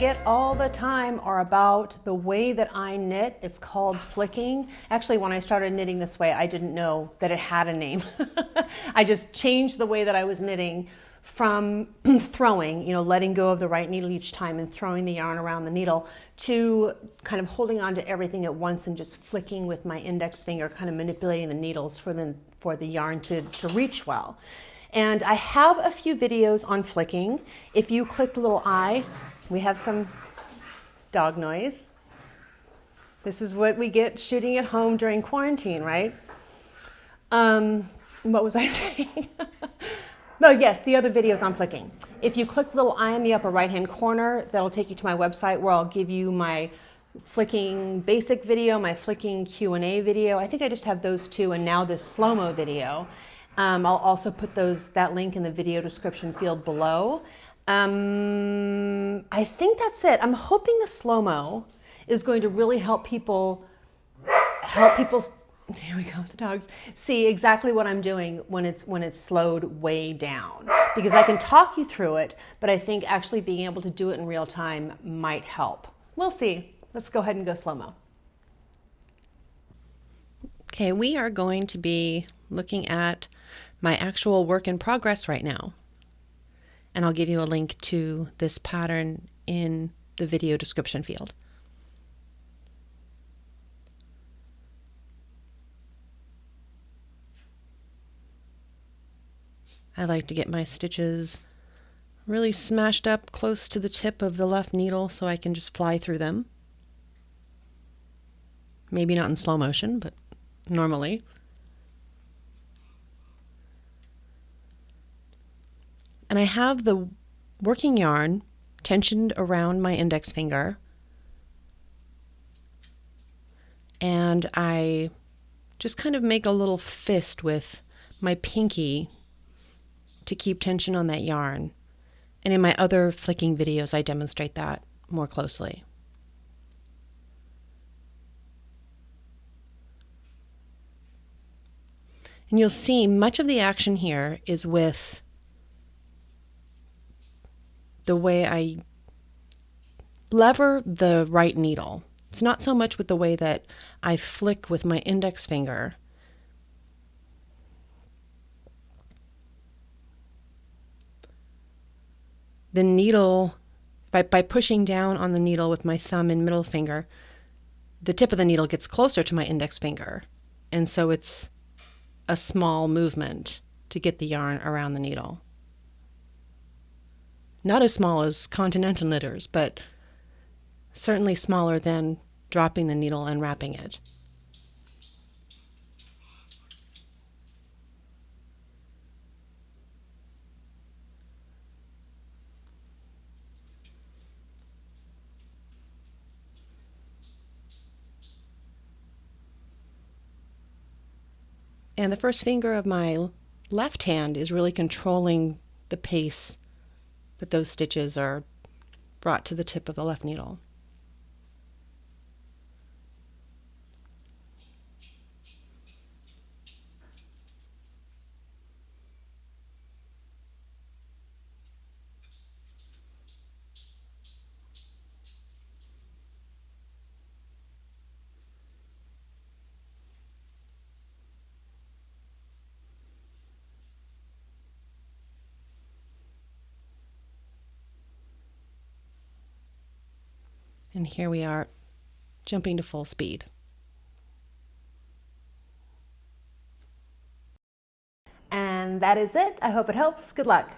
get all the time are about the way that I knit. It's called flicking. Actually, when I started knitting this way, I didn't know that it had a name. I just changed the way that I was knitting from throwing, letting go of the right needle each time and throwing the yarn around the needle, to kind of holding on to everything at once and just flicking with my index finger, kind of manipulating the needles for the yarn to reach well. And I have a few videos on flicking. If you click the little eye, we have some dog noise. This is what we get shooting at home during quarantine, right? What was I saying? Oh yes, the other videos on flicking. If you click the little eye in the upper right-hand corner, that'll take you to my website where I'll give you my flicking basic video, my flicking Q&A video. I think I just have those two, and now this slow-mo video. I'll also put that link in the video description field below. I think that's it. I'm hoping the slow-mo is going to really help people, here we go, the dogs, see exactly what I'm doing when it's slowed way down. Because I can talk you through it, but I think actually being able to do it in real time might help. We'll see. Let's go ahead and go slow-mo. Okay, we are going to be looking at my actual work in progress right now. And I'll give you a link to this pattern in the video description field. I like to get my stitches really smashed up close to the tip of the left needle so I can just fly through them. Maybe not in slow motion, but normally. And I have the working yarn tensioned around my index finger, and I just kind of make a little fist with my pinky to keep tension on that yarn. And in my other flicking videos, I demonstrate that more closely. And you'll see much of the action here is with the way I lever the right needle. It's not so much with the way that I flick with my index finger. The needle, by pushing down on the needle with my thumb and middle finger, the tip of the needle gets closer to my index finger. And so it's a small movement to get the yarn around the needle. Not as small as continental knitters, but certainly smaller than dropping the needle and wrapping it. And the first finger of my left hand is really controlling the pace that those stitches are brought to the tip of the left needle. And here we are, jumping to full speed. And that is it. I hope it helps. Good luck.